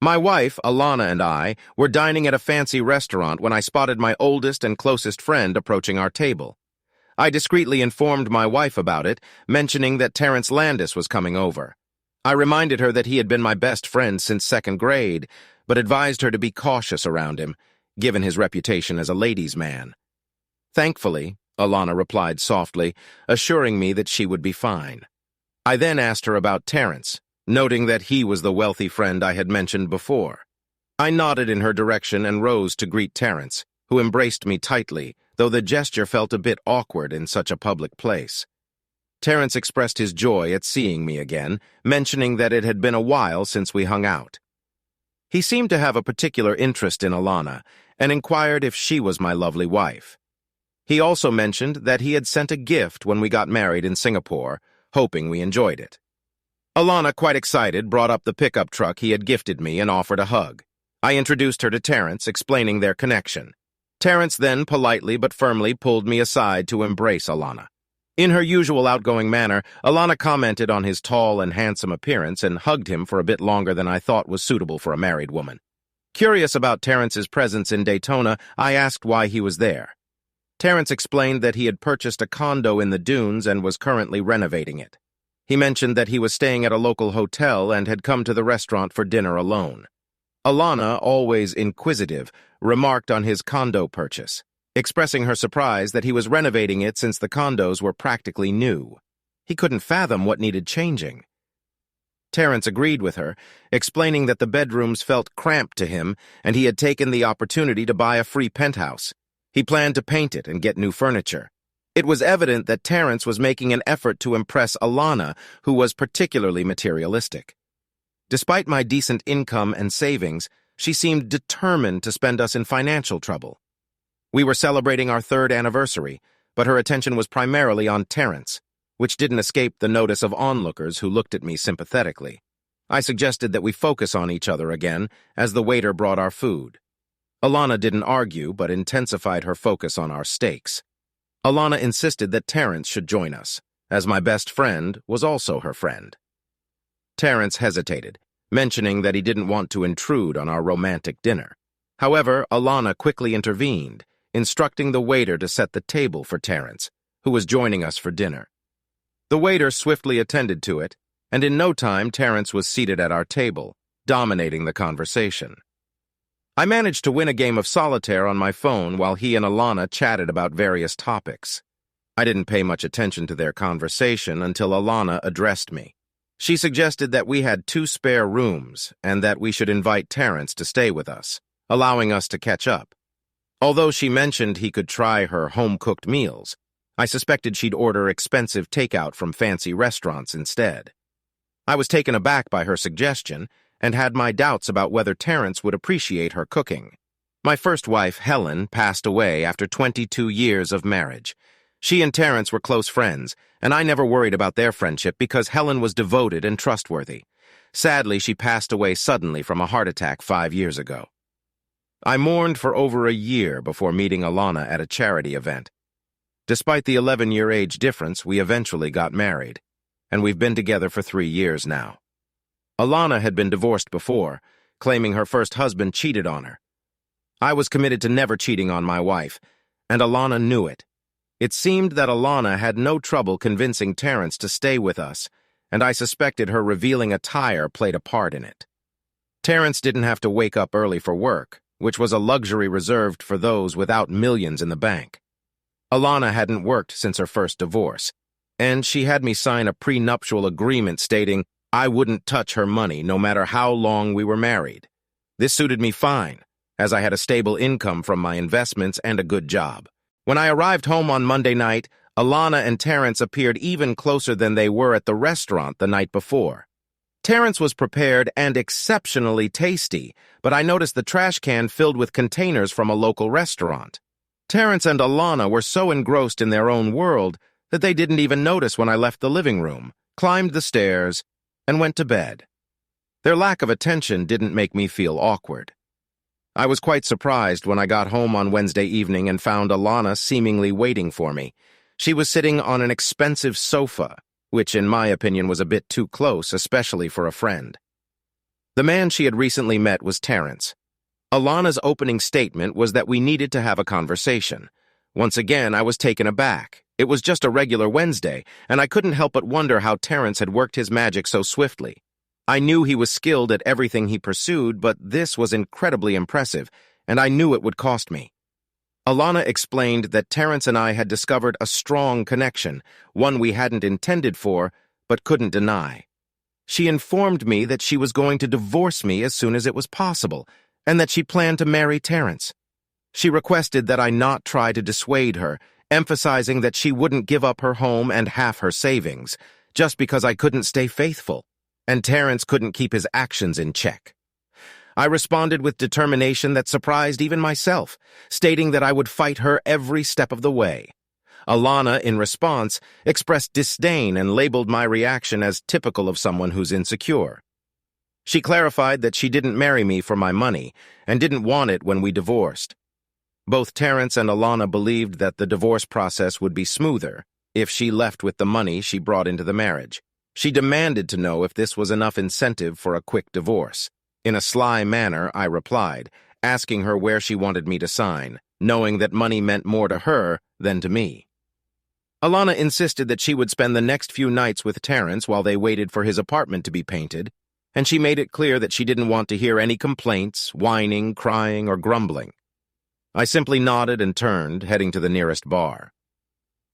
My wife, Alana, and I were dining at a fancy restaurant when I spotted my oldest and closest friend approaching our table. I discreetly informed my wife about it, mentioning that Terrence Landis was coming over. I reminded her that he had been my best friend since second grade, but advised her to be cautious around him, given his reputation as a ladies' man. Thankfully, Alana replied softly, assuring me that she would be fine. I then asked her about Terrence, noting that he was the wealthy friend I had mentioned before. I nodded in her direction and rose to greet Terrence, who embraced me tightly, though the gesture felt a bit awkward in such a public place. Terrence expressed his joy at seeing me again, mentioning that it had been a while since we hung out. He seemed to have a particular interest in Alana, and inquired if she was my lovely wife. He also mentioned that he had sent a gift when we got married in Singapore, hoping we enjoyed it. Alana, quite excited, brought up the pickup truck he had gifted me and offered a hug. I introduced her to Terrence, explaining their connection. Terrence then politely but firmly pulled me aside to embrace Alana. In her usual outgoing manner, Alana commented on his tall and handsome appearance and hugged him for a bit longer than I thought was suitable for a married woman. Curious about Terrence's presence in Daytona, I asked why he was there. Terrence explained that he had purchased a condo in the dunes and was currently renovating it. He mentioned that he was staying at a local hotel and had come to the restaurant for dinner alone. Alana, always inquisitive, remarked on his condo purchase, expressing her surprise that he was renovating it since the condos were practically new. He couldn't fathom what needed changing. Terrence agreed with her, explaining that the bedrooms felt cramped to him and he had taken the opportunity to buy a free penthouse. He planned to paint it and get new furniture. It was evident that Terrence was making an effort to impress Alana, who was particularly materialistic. Despite my decent income and savings, she seemed determined to spend us in financial trouble. We were celebrating our 3rd anniversary, but her attention was primarily on Terrence, which didn't escape the notice of onlookers who looked at me sympathetically. I suggested that we focus on each other again as the waiter brought our food. Alana didn't argue, but intensified her focus on our steaks. Alana insisted that Terrence should join us, as my best friend was also her friend. Terrence hesitated, mentioning that he didn't want to intrude on our romantic dinner. However, Alana quickly intervened, instructing the waiter to set the table for Terrence, who was joining us for dinner. The waiter swiftly attended to it, and in no time Terrence was seated at our table, dominating the conversation. I managed to win a game of solitaire on my phone while he and Alana chatted about various topics. I didn't pay much attention to their conversation until Alana addressed me. She suggested that we had 2 spare rooms and that we should invite Terrence to stay with us, allowing us to catch up. Although she mentioned he could try her home-cooked meals, I suspected she'd order expensive takeout from fancy restaurants instead. I was taken aback by her suggestion and had my doubts about whether Terrence would appreciate her cooking. My first wife, Helen, passed away after 22 years of marriage. She and Terrence were close friends, and I never worried about their friendship because Helen was devoted and trustworthy. Sadly, she passed away suddenly from a heart attack 5 years ago. I mourned for over a year before meeting Alana at a charity event. Despite the 11-year age difference, we eventually got married, and we've been together for 3 years now. Alana had been divorced before, claiming her first husband cheated on her. I was committed to never cheating on my wife, and Alana knew it. It seemed that Alana had no trouble convincing Terrence to stay with us, and I suspected her revealing attire played a part in it. Terrence didn't have to wake up early for work, which was a luxury reserved for those without millions in the bank. Alana hadn't worked since her first divorce, and she had me sign a prenuptial agreement stating I wouldn't touch her money no matter how long we were married. This suited me fine, as I had a stable income from my investments and a good job. When I arrived home on Monday night, Alana and Terrence appeared even closer than they were at the restaurant the night before. Terrence was prepared and exceptionally tasty, but I noticed the trash can filled with containers from a local restaurant. Terrence and Alana were so engrossed in their own world that they didn't even notice when I left the living room, climbed the stairs, and went to bed. Their lack of attention didn't make me feel awkward. I was quite surprised when I got home on Wednesday evening and found Alana seemingly waiting for me. She was sitting on an expensive sofa, which in my opinion was a bit too close, especially for a friend. The man she had recently met was Terrence. Alana's opening statement was that we needed to have a conversation. Once again, I was taken aback. It was just a regular Wednesday, and I couldn't help but wonder how Terrence had worked his magic so swiftly. I knew he was skilled at everything he pursued, but this was incredibly impressive, and I knew it would cost me. Alana explained that Terrence and I had discovered a strong connection, one we hadn't intended for, but couldn't deny. She informed me that she was going to divorce me as soon as it was possible, and that she planned to marry Terrence. She requested that I not try to dissuade her, emphasizing that she wouldn't give up her home and half her savings, just because I couldn't stay faithful, and Terrence couldn't keep his actions in check. I responded with determination that surprised even myself, stating that I would fight her every step of the way. Alana, in response, expressed disdain and labeled my reaction as typical of someone who's insecure. She clarified that she didn't marry me for my money and didn't want it when we divorced. Both Terrence and Alana believed that the divorce process would be smoother if she left with the money she brought into the marriage. She demanded to know if this was enough incentive for a quick divorce. In a sly manner, I replied, asking her where she wanted me to sign, knowing that money meant more to her than to me. Alana insisted that she would spend the next few nights with Terrence while they waited for his apartment to be painted, and she made it clear that she didn't want to hear any complaints, whining, crying, or grumbling. I simply nodded and turned, heading to the nearest bar.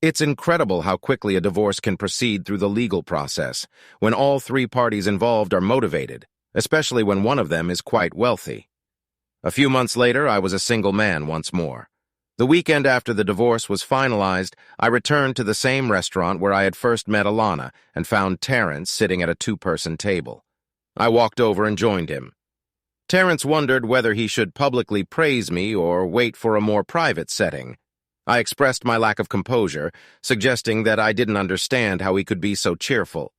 It's incredible how quickly a divorce can proceed through the legal process when all three parties involved are motivated, especially when one of them is quite wealthy. A few months later, I was a single man once more. The weekend after the divorce was finalized, I returned to the same restaurant where I had first met Alana and found Terrence sitting at a two-person table. I walked over and joined him. Terrence wondered whether he should publicly praise me or wait for a more private setting. I expressed my lack of composure, suggesting that I didn't understand how he could be so cheerful.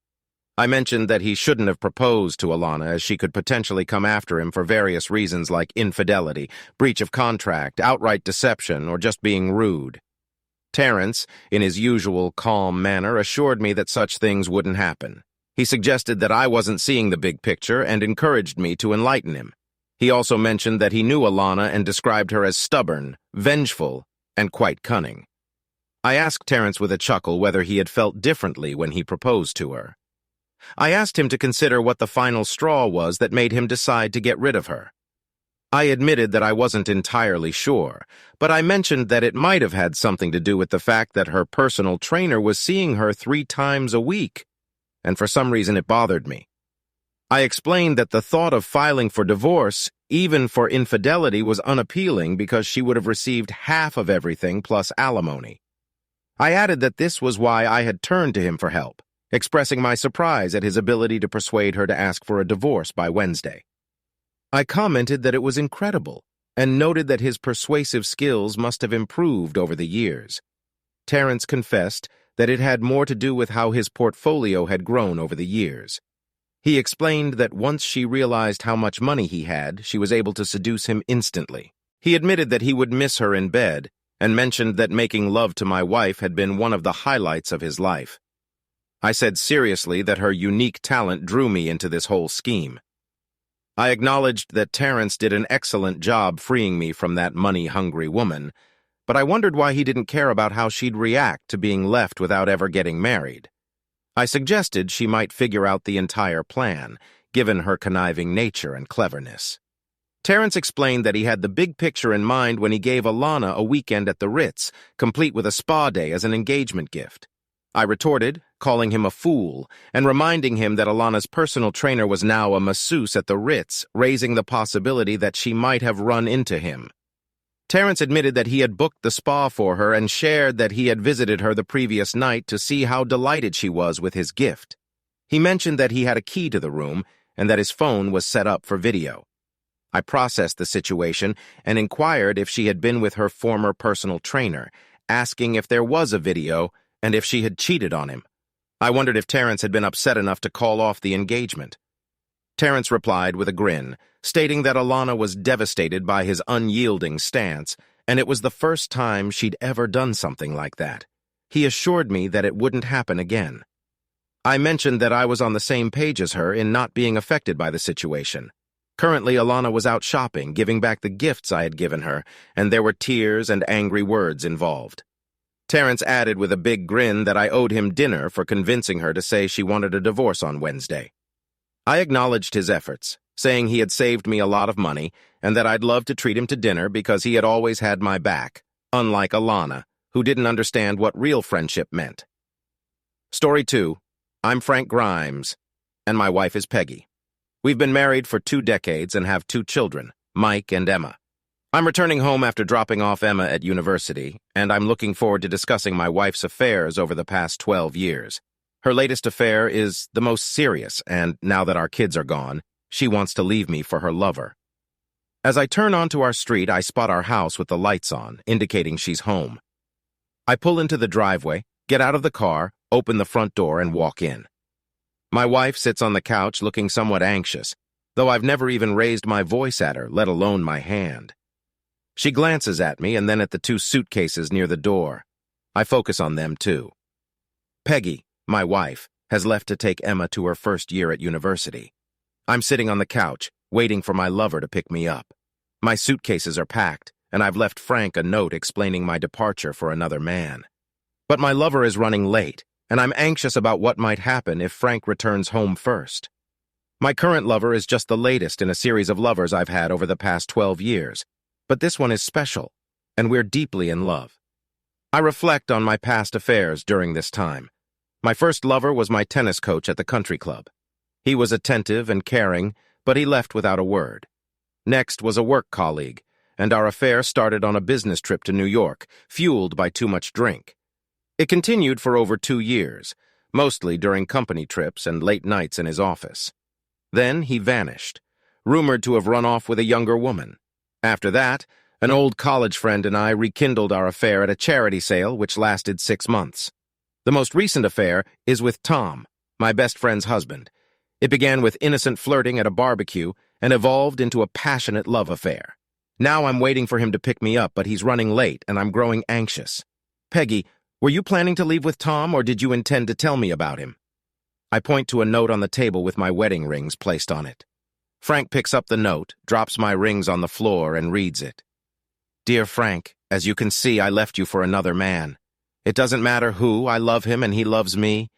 I mentioned that he shouldn't have proposed to Alana as she could potentially come after him for various reasons like infidelity, breach of contract, outright deception, or just being rude. Terrence, in his usual calm manner, assured me that such things wouldn't happen. He suggested that I wasn't seeing the big picture and encouraged me to enlighten him. He also mentioned that he knew Alana and described her as stubborn, vengeful, and quite cunning. I asked Terrence with a chuckle whether he had felt differently when he proposed to her. I asked him to consider what the final straw was that made him decide to get rid of her. I admitted that I wasn't entirely sure, but I mentioned that it might have had something to do with the fact that her personal trainer was seeing her 3 times a week, and for some reason it bothered me. I explained that the thought of filing for divorce, even for infidelity, was unappealing because she would have received half of everything plus alimony. I added that this was why I had turned to him for help, expressing my surprise at his ability to persuade her to ask for a divorce by Wednesday. I commented that it was incredible, and noted that his persuasive skills must have improved over the years. Terrence confessed that it had more to do with how his portfolio had grown over the years. He explained that once she realized how much money he had, she was able to seduce him instantly. He admitted that he would miss her in bed, and mentioned that making love to my wife had been one of the highlights of his life. I said seriously that her unique talent drew me into this whole scheme. I acknowledged that Terrence did an excellent job freeing me from that money-hungry woman, but I wondered why he didn't care about how she'd react to being left without ever getting married. I suggested she might figure out the entire plan, given her conniving nature and cleverness. Terrence explained that he had the big picture in mind when he gave Alana a weekend at the Ritz, complete with a spa day as an engagement gift. I retorted, calling him a fool, and reminding him that Alana's personal trainer was now a masseuse at the Ritz, raising the possibility that she might have run into him. Terrence admitted that he had booked the spa for her and shared that he had visited her the previous night to see how delighted she was with his gift. He mentioned that he had a key to the room and that his phone was set up for video. I processed the situation and inquired if she had been with her former personal trainer, asking if there was a video and if she had cheated on him. I wondered if Terrence had been upset enough to call off the engagement. Terrence replied with a grin, stating that Alana was devastated by his unyielding stance, and it was the first time she'd ever done something like that. He assured me that it wouldn't happen again. I mentioned that I was on the same page as her in not being affected by the situation. Currently, Alana was out shopping, giving back the gifts I had given her, and there were tears and angry words involved. Terrence added with a big grin that I owed him dinner for convincing her to say she wanted a divorce on Wednesday. I acknowledged his efforts, saying he had saved me a lot of money and that I'd love to treat him to dinner because he had always had my back, unlike Alana, who didn't understand what real friendship meant. Story 2. I'm Frank Grimes, and my wife is Peggy. We've been married for 2 decades and have 2 children, Mike and Emma. I'm returning home after dropping off Emma at university, and I'm looking forward to discussing my wife's affairs over the past 12 years. Her latest affair is the most serious, and now that our kids are gone, she wants to leave me for her lover. As I turn onto our street, I spot our house with the lights on, indicating she's home. I pull into the driveway, get out of the car, open the front door, and walk in. My wife sits on the couch looking somewhat anxious, though I've never even raised my voice at her, let alone my hand. She glances at me and then at the 2 suitcases near the door. I focus on them too. Peggy, my wife, has left to take Emma to her first year at university. I'm sitting on the couch, waiting for my lover to pick me up. My suitcases are packed, and I've left Frank a note explaining my departure for another man. But my lover is running late, and I'm anxious about what might happen if Frank returns home first. My current lover is just the latest in a series of lovers I've had over the past 12 years, but this one is special, and we're deeply in love. I reflect on my past affairs during this time. My first lover was my tennis coach at the country club. He was attentive and caring, but he left without a word. Next was a work colleague, and our affair started on a business trip to New York, fueled by too much drink. It continued for over 2 years, mostly during company trips and late nights in his office. Then he vanished, rumored to have run off with a younger woman. After that, an old college friend and I rekindled our affair at a charity sale which lasted 6 months. The most recent affair is with Tom, my best friend's husband. It began with innocent flirting at a barbecue and evolved into a passionate love affair. Now I'm waiting for him to pick me up, but he's running late and I'm growing anxious. Peggy, were you planning to leave with Tom or did you intend to tell me about him? I point to a note on the table with my wedding rings placed on it. Frank picks up the note, drops my rings on the floor, and reads it. Dear Frank, as you can see, I left you for another man. It doesn't matter who, I love him and he loves me.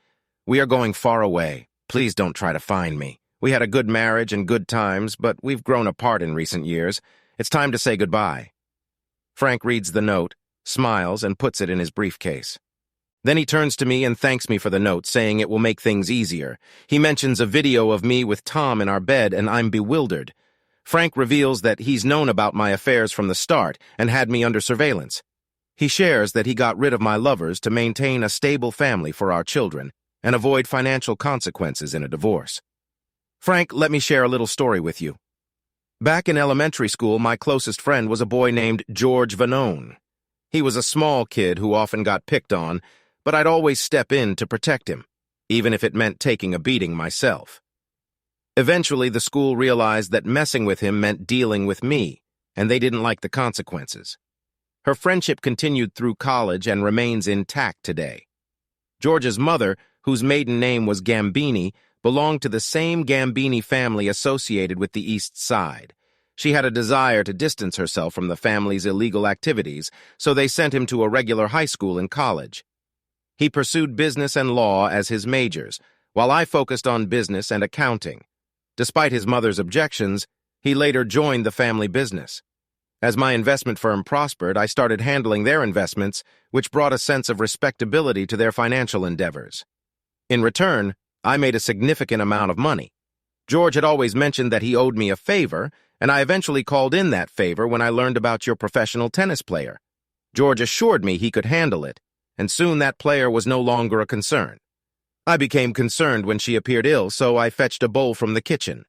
We are going far away. Please don't try to find me. We had a good marriage and good times, but we've grown apart in recent years. It's time to say goodbye. Frank reads the note, smiles, and puts it in his briefcase. Then he turns to me and thanks me for the note, saying it will make things easier. He mentions a video of me with Tom in our bed, and I'm bewildered. Frank reveals that he's known about my affairs from the start and had me under surveillance. He shares that he got rid of my lovers to maintain a stable family for our children and avoid financial consequences in a divorce. Frank, let me share a little story with you. Back in elementary school, my closest friend was a boy named George Vanone. He was a small kid who often got picked on, but I'd always step in to protect him, even if it meant taking a beating myself. Eventually, the school realized that messing with him meant dealing with me, and they didn't like the consequences. Her friendship continued through college and remains intact today. George's mother, whose maiden name was Gambini, belonged to the same Gambini family associated with the East Side. She had a desire to distance herself from the family's illegal activities, so they sent him to a regular high school and college. He pursued business and law as his majors, while I focused on business and accounting. Despite his mother's objections, he later joined the family business. As my investment firm prospered, I started handling their investments, which brought a sense of respectability to their financial endeavors. In return, I made a significant amount of money. George had always mentioned that he owed me a favor, and I eventually called in that favor when I learned about your professional tennis player. George assured me he could handle it, and soon that player was no longer a concern. I became concerned when she appeared ill, so I fetched a bowl from the kitchen.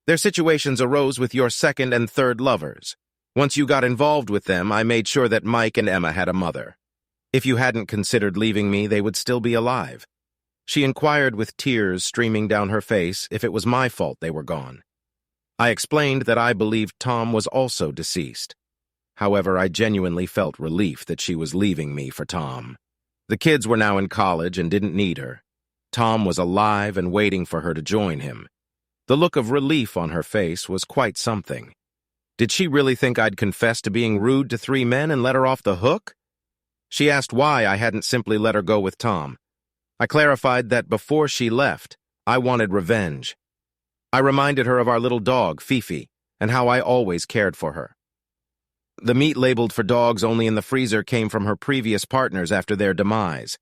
Their situations arose with your second and third lovers. Once you got involved with them, I made sure that Mike and Emma had a mother. If you hadn't considered leaving me, they would still be alive. She inquired with tears streaming down her face if it was my fault they were gone. I explained that I believed Tom was also deceased. However, I genuinely felt relief that she was leaving me for Tom. The kids were now in college and didn't need her. Tom was alive and waiting for her to join him. The look of relief on her face was quite something. Did she really think I'd confess to being rude to 3 men and let her off the hook? She asked why I hadn't simply let her go with Tom. I clarified that before she left, I wanted revenge. I reminded her of our little dog, Fifi, and how I always cared for her. The meat labeled for dogs only in the freezer came from her previous partners after their demise.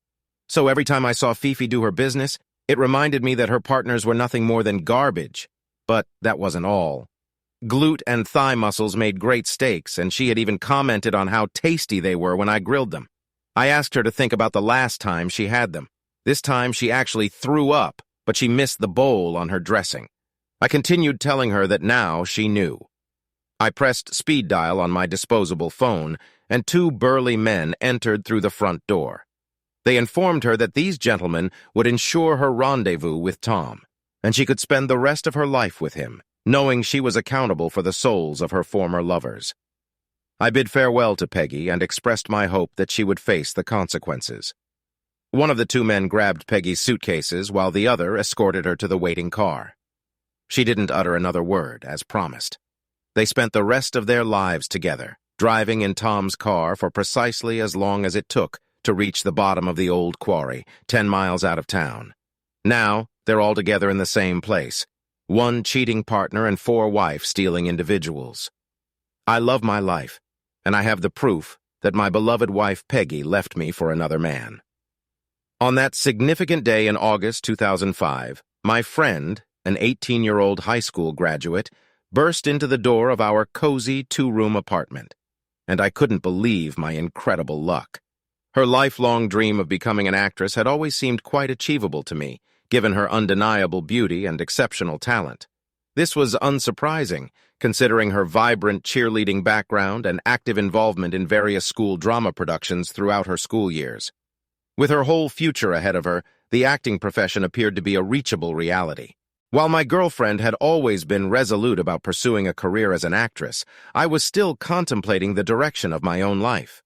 So every time I saw Fifi do her business, it reminded me that her partners were nothing more than garbage. But that wasn't all. Glute and thigh muscles made great steaks, and she had even commented on how tasty they were when I grilled them. I asked her to think about the last time she had them. This time she actually threw up, but she missed the bowl on her dressing. I continued telling her that now she knew. I pressed speed dial on my disposable phone, and 2 burly men entered through the front door. They informed her that these gentlemen would ensure her rendezvous with Tom, and she could spend the rest of her life with him, knowing she was accountable for the souls of her former lovers. I bid farewell to Peggy and expressed my hope that she would face the consequences. One of the 2 men grabbed Peggy's suitcases while the other escorted her to the waiting car. She didn't utter another word, as promised. They spent the rest of their lives together, driving in Tom's car for precisely as long as it took to reach the bottom of the old quarry, 10 miles out of town. Now, they're all together in the same place, 1 cheating partner and 4 wife-stealing individuals. I love my life, and I have the proof that my beloved wife Peggy left me for another man. On that significant day in August 2005, my friend, an 18-year-old high school graduate, burst into the door of our cozy 2-room apartment, and I couldn't believe my incredible luck. Her lifelong dream of becoming an actress had always seemed quite achievable to me, given her undeniable beauty and exceptional talent. This was unsurprising, considering her vibrant cheerleading background and active involvement in various school drama productions throughout her school years. With her whole future ahead of her, the acting profession appeared to be a reachable reality. While my girlfriend had always been resolute about pursuing a career as an actress, I was still contemplating the direction of my own life.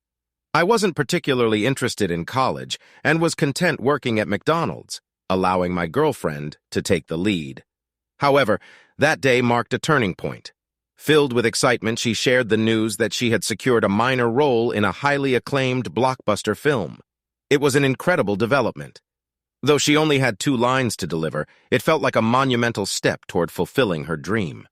I wasn't particularly interested in college and was content working at McDonald's, allowing my girlfriend to take the lead. However, that day marked a turning point. Filled with excitement, she shared the news that she had secured a minor role in a highly acclaimed blockbuster film. It was an incredible development. Though she only had 2 lines to deliver, it felt like a monumental step toward fulfilling her dream.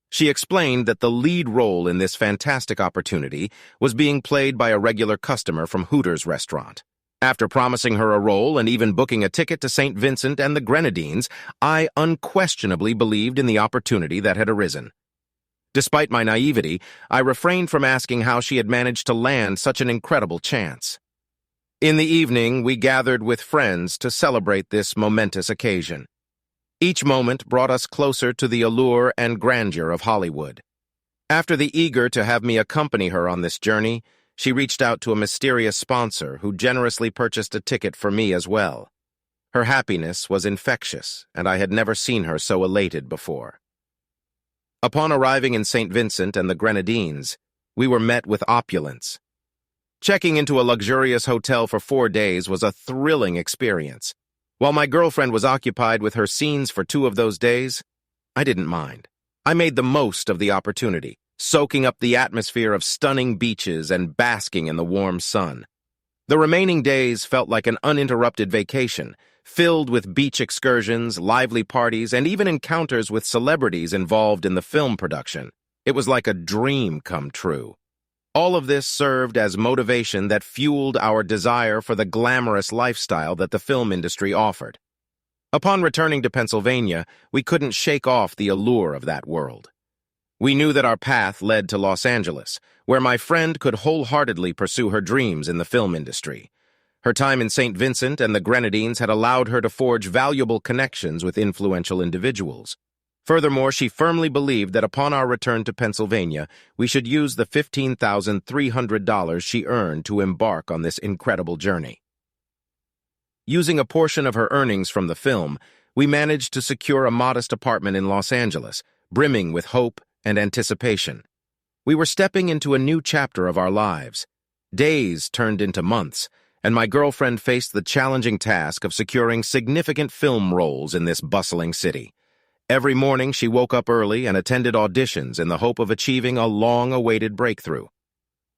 She explained that the lead role in this fantastic opportunity was being played by a regular customer from Hooters restaurant. After promising her a role and even booking a ticket to St. Vincent and the Grenadines, I unquestionably believed in the opportunity that had arisen. Despite my naivety, I refrained from asking how she had managed to land such an incredible chance. In the evening, we gathered with friends to celebrate this momentous occasion. Each moment brought us closer to the allure and grandeur of Hollywood. After the eager to have me accompany her on this journey, she reached out to a mysterious sponsor who generously purchased a ticket for me as well. Her happiness was infectious, and I had never seen her so elated before. Upon arriving in St. Vincent and the Grenadines, we were met with opulence. Checking into a luxurious hotel for 4 days was a thrilling experience. While my girlfriend was occupied with her scenes for 2 of those days, I didn't mind. I made the most of the opportunity, soaking up the atmosphere of stunning beaches and basking in the warm sun. The remaining days felt like an uninterrupted vacation, filled with beach excursions, lively parties, and even encounters with celebrities involved in the film production. It was like a dream come true. All of this served as motivation that fueled our desire for the glamorous lifestyle that the film industry offered. Upon returning to Pennsylvania, we couldn't shake off the allure of that world. We knew that our path led to Los Angeles, where my friend could wholeheartedly pursue her dreams in the film industry. Her time in St. Vincent and the Grenadines had allowed her to forge valuable connections with influential individuals. Furthermore, she firmly believed that upon our return to Pennsylvania, we should use the $15,300 she earned to embark on this incredible journey. Using a portion of her earnings from the film, we managed to secure a modest apartment in Los Angeles, brimming with hope and anticipation. We were stepping into a new chapter of our lives. Days turned into months, and my girlfriend faced the challenging task of securing significant film roles in this bustling city. Every morning she woke up early and attended auditions in the hope of achieving a long-awaited breakthrough.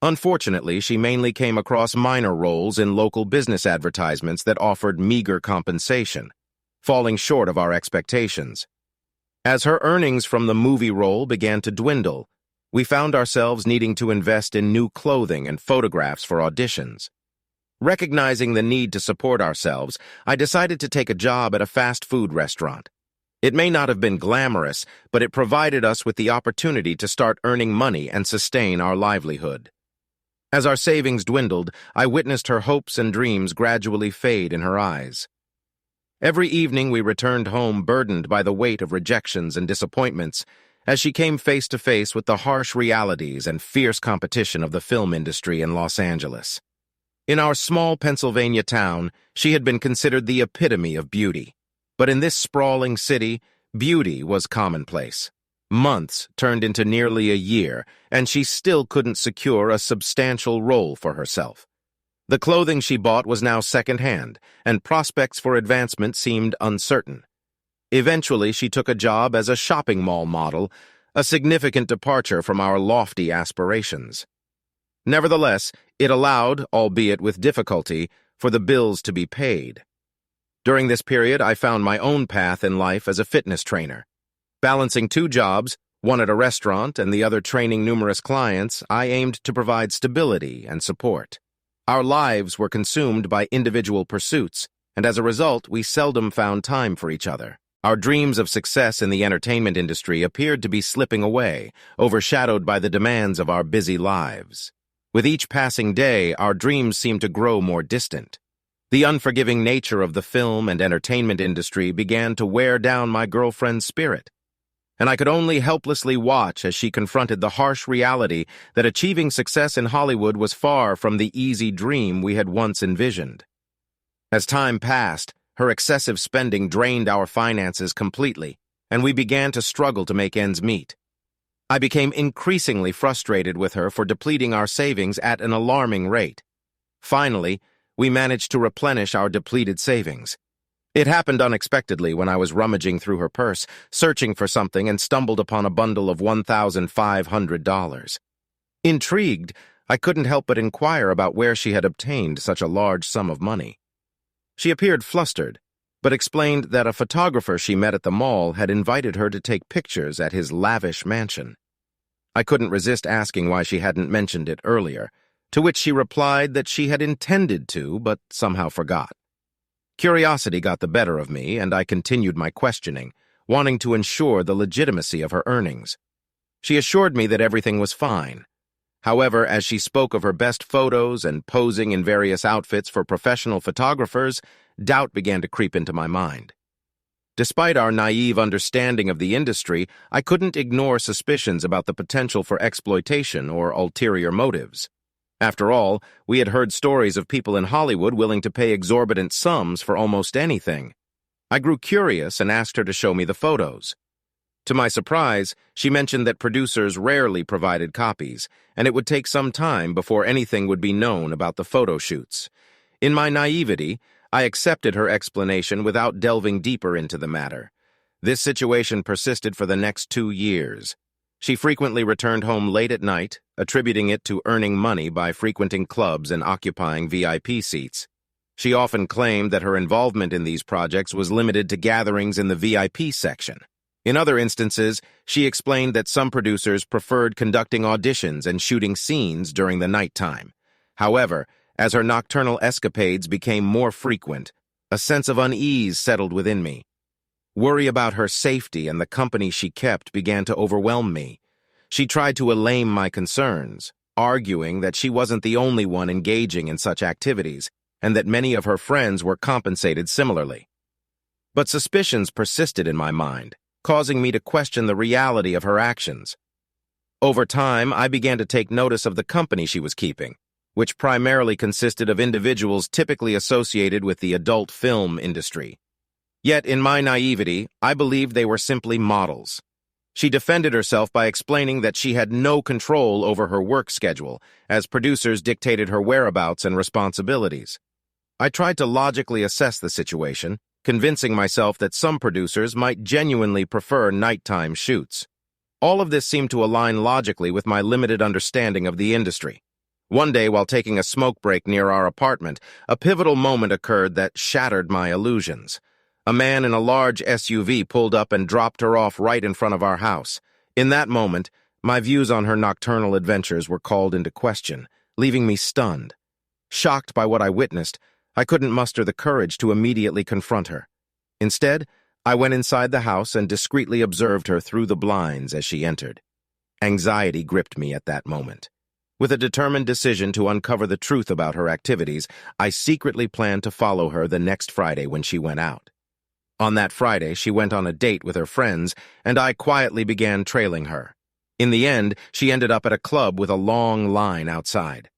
Unfortunately, she mainly came across minor roles in local business advertisements that offered meager compensation, falling short of our expectations. As her earnings from the movie role began to dwindle, we found ourselves needing to invest in new clothing and photographs for auditions. Recognizing the need to support ourselves, I decided to take a job at a fast food restaurant. It may not have been glamorous, but it provided us with the opportunity to start earning money and sustain our livelihood. As our savings dwindled, I witnessed her hopes and dreams gradually fade in her eyes. Every evening we returned home burdened by the weight of rejections and disappointments, as she came face to face with the harsh realities and fierce competition of the film industry in Los Angeles. In our small Pennsylvania town, she had been considered the epitome of beauty. But in this sprawling city, beauty was commonplace. Months turned into nearly a year, and she still couldn't secure a substantial role for herself. The clothing she bought was now second-hand, and prospects for advancement seemed uncertain. Eventually, she took a job as a shopping mall model, a significant departure from our lofty aspirations. Nevertheless, it allowed, albeit with difficulty, for the bills to be paid. During this period, I found my own path in life as a fitness trainer. Balancing two jobs, one at a restaurant and the other training numerous clients, I aimed to provide stability and support. Our lives were consumed by individual pursuits, and as a result, we seldom found time for each other. Our dreams of success in the entertainment industry appeared to be slipping away, overshadowed by the demands of our busy lives. With each passing day, our dreams seemed to grow more distant. The unforgiving nature of the film and entertainment industry began to wear down my girlfriend's spirit, and I could only helplessly watch as she confronted the harsh reality that achieving success in Hollywood was far from the easy dream we had once envisioned. As time passed, her excessive spending drained our finances completely, and we began to struggle to make ends meet. I became increasingly frustrated with her for depleting our savings at an alarming rate. Finally, we managed to replenish our depleted savings. It happened unexpectedly when I was rummaging through her purse, searching for something, and stumbled upon a bundle of $1,500. Intrigued, I couldn't help but inquire about where she had obtained such a large sum of money. She appeared flustered, but explained that a photographer she met at the mall had invited her to take pictures at his lavish mansion. I couldn't resist asking why she hadn't mentioned it earlier, to which she replied that she had intended to, but somehow forgot. Curiosity got the better of me, and I continued my questioning, wanting to ensure the legitimacy of her earnings. She assured me that everything was fine. However, as she spoke of her best photos and posing in various outfits for professional photographers, doubt began to creep into my mind. Despite our naive understanding of the industry, I couldn't ignore suspicions about the potential for exploitation or ulterior motives. After all, we had heard stories of people in Hollywood willing to pay exorbitant sums for almost anything. I grew curious and asked her to show me the photos. To my surprise, she mentioned that producers rarely provided copies, and it would take some time before anything would be known about the photo shoots. In my naivety, I accepted her explanation without delving deeper into the matter. This situation persisted for the next 2 years. She frequently returned home late at night, attributing it to earning money by frequenting clubs and occupying VIP seats. She often claimed that her involvement in these projects was limited to gatherings in the VIP section. In other instances, she explained that some producers preferred conducting auditions and shooting scenes during the nighttime. However, as her nocturnal escapades became more frequent, a sense of unease settled within me. Worry about her safety and the company she kept began to overwhelm me. She tried to allay my concerns, arguing that she wasn't the only one engaging in such activities, and that many of her friends were compensated similarly. But suspicions persisted in my mind, causing me to question the reality of her actions. Over time, I began to take notice of the company she was keeping, which primarily consisted of individuals typically associated with the adult film industry. Yet, in my naivety, I believed they were simply models. She defended herself by explaining that she had no control over her work schedule, as producers dictated her whereabouts and responsibilities. I tried to logically assess the situation, convincing myself that some producers might genuinely prefer nighttime shoots. All of this seemed to align logically with my limited understanding of the industry. One day, while taking a smoke break near our apartment, a pivotal moment occurred that shattered my illusions. A man in a large SUV pulled up and dropped her off right in front of our house. In that moment, my views on her nocturnal adventures were called into question, leaving me stunned. Shocked by what I witnessed, I couldn't muster the courage to immediately confront her. Instead, I went inside the house and discreetly observed her through the blinds as she entered. Anxiety gripped me at that moment. With a determined decision to uncover the truth about her activities, I secretly planned to follow her the next Friday when she went out. On that Friday, she went on a date with her friends, and I quietly began trailing her. In the end, she ended up at a club with a long line outside.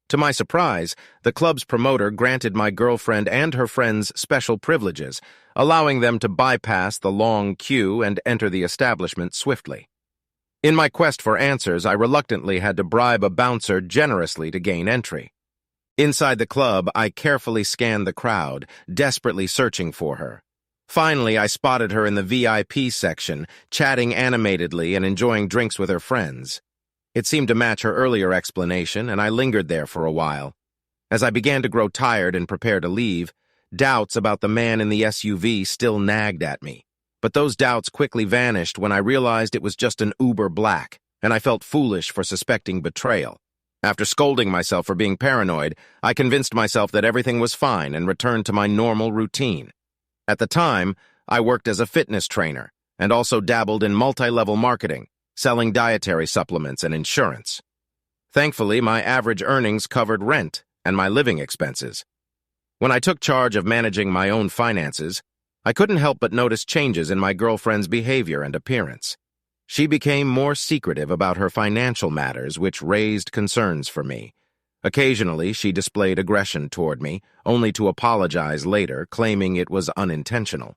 To my surprise, the club's promoter granted my girlfriend and her friends special privileges, allowing them to bypass the long queue and enter the establishment swiftly. In my quest for answers, I reluctantly had to bribe a bouncer generously to gain entry. Inside the club, I carefully scanned the crowd, desperately searching for her. Finally, I spotted her in the VIP section, chatting animatedly and enjoying drinks with her friends. It seemed to match her earlier explanation, and I lingered there for a while. As I began to grow tired and prepare to leave, doubts about the man in the SUV still nagged at me. But those doubts quickly vanished when I realized it was just an Uber Black, and I felt foolish for suspecting betrayal. After scolding myself for being paranoid, I convinced myself that everything was fine and returned to my normal routine. At the time, I worked as a fitness trainer and also dabbled in multi-level marketing, selling dietary supplements and insurance. Thankfully, my average earnings covered rent and my living expenses. When I took charge of managing my own finances, I couldn't help but notice changes in my girlfriend's behavior and appearance. She became more secretive about her financial matters, which raised concerns for me. Occasionally, she displayed aggression toward me, only to apologize later, claiming it was unintentional.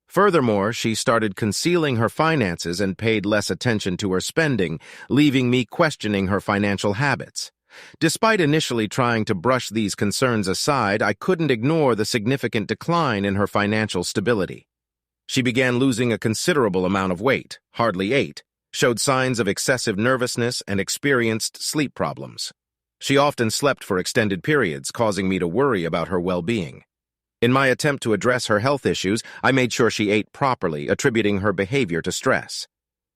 Furthermore, she started concealing her finances and paid less attention to her spending, leaving me questioning her financial habits. Despite initially trying to brush these concerns aside, I couldn't ignore the significant decline in her financial stability. She began losing a considerable amount of weight, hardly ate, showed signs of excessive nervousness, and experienced sleep problems. She often slept for extended periods, causing me to worry about her well-being. In my attempt to address her health issues, I made sure she ate properly, attributing her behavior to stress.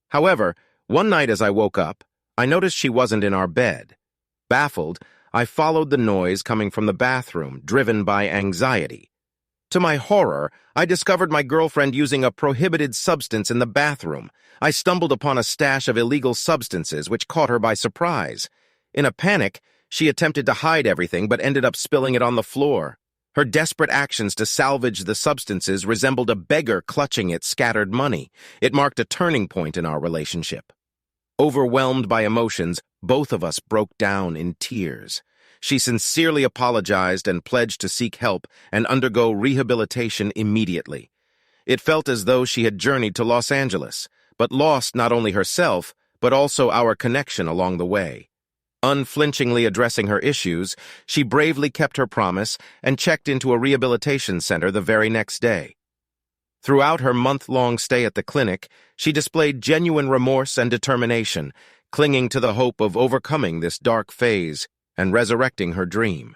However, one night as I woke up, I noticed she wasn't in our bed. Baffled, I followed the noise coming from the bathroom, driven by anxiety. To my horror, I discovered my girlfriend using a prohibited substance in the bathroom. I stumbled upon a stash of illegal substances, which caught her by surprise. In a panic, she attempted to hide everything but ended up spilling it on the floor. Her desperate actions to salvage the substances resembled a beggar clutching at scattered money. It marked a turning point in our relationship. Overwhelmed by emotions, both of us broke down in tears. She sincerely apologized and pledged to seek help and undergo rehabilitation immediately. It felt as though she had journeyed to Los Angeles, but lost not only herself, but also our connection along the way. Unflinchingly addressing her issues, she bravely kept her promise and checked into a rehabilitation center the very next day. Throughout her month-long stay at the clinic, she displayed genuine remorse and determination, clinging to the hope of overcoming this dark phase and resurrecting her dream.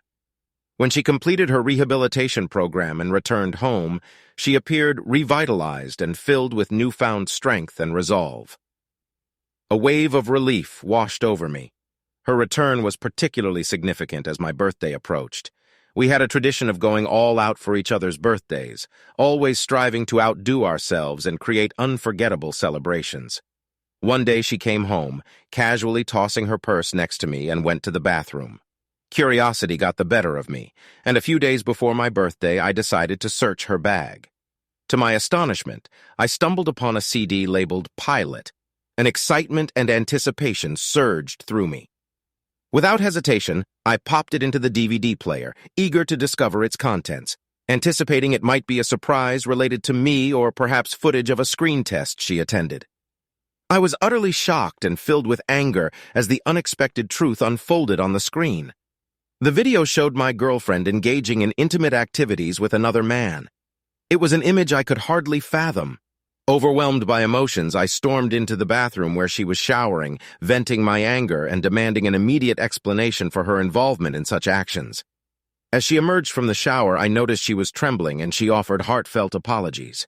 When she completed her rehabilitation program and returned home, she appeared revitalized and filled with newfound strength and resolve. A wave of relief washed over me. Her return was particularly significant as my birthday approached. We had a tradition of going all out for each other's birthdays, always striving to outdo ourselves and create unforgettable celebrations. One day she came home, casually tossing her purse next to me, and went to the bathroom. Curiosity got the better of me, and a few days before my birthday, I decided to search her bag. To my astonishment, I stumbled upon a CD labeled Pilot. An excitement and anticipation surged through me. Without hesitation, I popped it into the DVD player, eager to discover its contents, anticipating it might be a surprise related to me or perhaps footage of a screen test she attended. I was utterly shocked and filled with anger as the unexpected truth unfolded on the screen. The video showed my girlfriend engaging in intimate activities with another man. It was an image I could hardly fathom. Overwhelmed by emotions, I stormed into the bathroom where she was showering, venting my anger and demanding an immediate explanation for her involvement in such actions. As she emerged from the shower, I noticed she was trembling and she offered heartfelt apologies.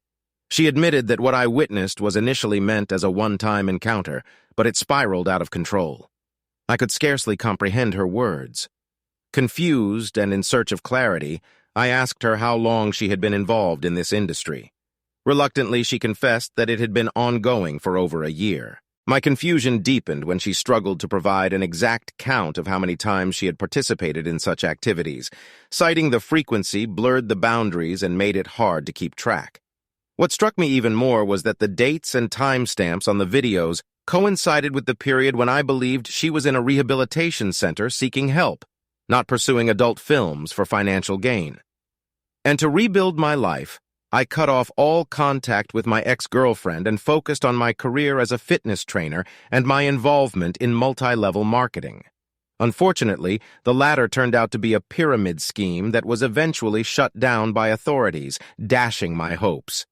She admitted that what I witnessed was initially meant as a one-time encounter, but it spiraled out of control. I could scarcely comprehend her words. Confused and in search of clarity, I asked her how long she had been involved in this industry. Reluctantly, she confessed that it had been ongoing for over a year. My confusion deepened when she struggled to provide an exact count of how many times she had participated in such activities. Citing the frequency blurred the boundaries and made it hard to keep track. What struck me even more was that the dates and timestamps on the videos coincided with the period when I believed she was in a rehabilitation center seeking help, not pursuing adult films for financial gain. And to rebuild my life, I cut off all contact with my ex-girlfriend and focused on my career as a fitness trainer and my involvement in multi-level marketing. Unfortunately, the latter turned out to be a pyramid scheme that was eventually shut down by authorities, dashing my hopes.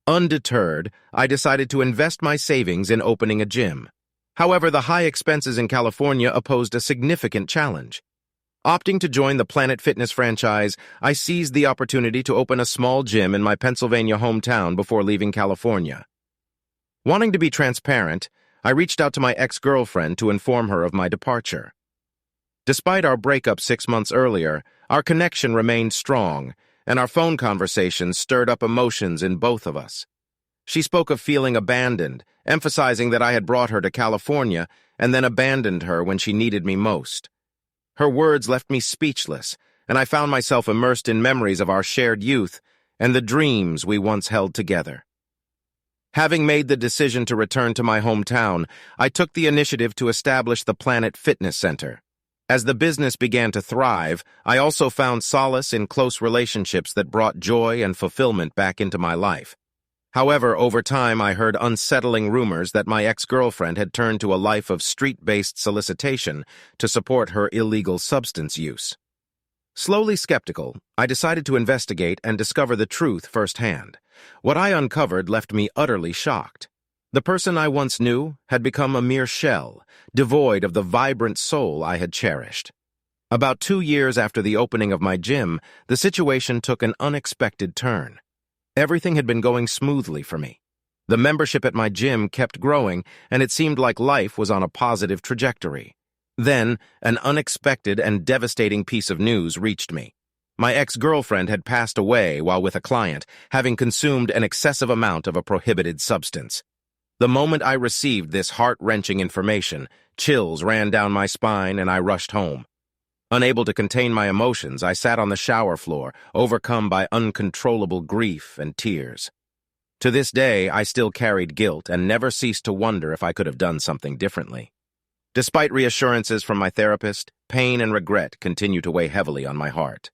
Undeterred, I decided to invest my savings in opening a gym. However, the high expenses in California opposed a significant challenge. Opting to join the Planet Fitness franchise, I seized the opportunity to open a small gym in my Pennsylvania hometown before leaving California. Wanting to be transparent, I reached out to my ex-girlfriend to inform her of my departure. Despite our breakup 6 months earlier, our connection remained strong, and our phone conversations stirred up emotions in both of us. She spoke of feeling abandoned, emphasizing that I had brought her to California and then abandoned her when she needed me most. Her words left me speechless, and I found myself immersed in memories of our shared youth and the dreams we once held together. Having made the decision to return to my hometown, I took the initiative to establish the Planet Fitness Center. As the business began to thrive, I also found solace in close relationships that brought joy and fulfillment back into my life. However, over time, I heard unsettling rumors that my ex-girlfriend had turned to a life of street-based solicitation to support her illegal substance use. Slowly skeptical, I decided to investigate and discover the truth firsthand. What I uncovered left me utterly shocked. The person I once knew had become a mere shell, devoid of the vibrant soul I had cherished. About 2 years after the opening of my gym, the situation took an unexpected turn. Everything had been going smoothly for me. The membership at my gym kept growing, and it seemed like life was on a positive trajectory. Then, an unexpected and devastating piece of news reached me. My ex-girlfriend had passed away while with a client, having consumed an excessive amount of a prohibited substance. The moment I received this heart-wrenching information, chills ran down my spine and I rushed home. Unable to contain my emotions, I sat on the shower floor, overcome by uncontrollable grief and tears. To this day, I still carried guilt and never ceased to wonder if I could have done something differently. Despite reassurances from my therapist, pain and regret continue to weigh heavily on my heart.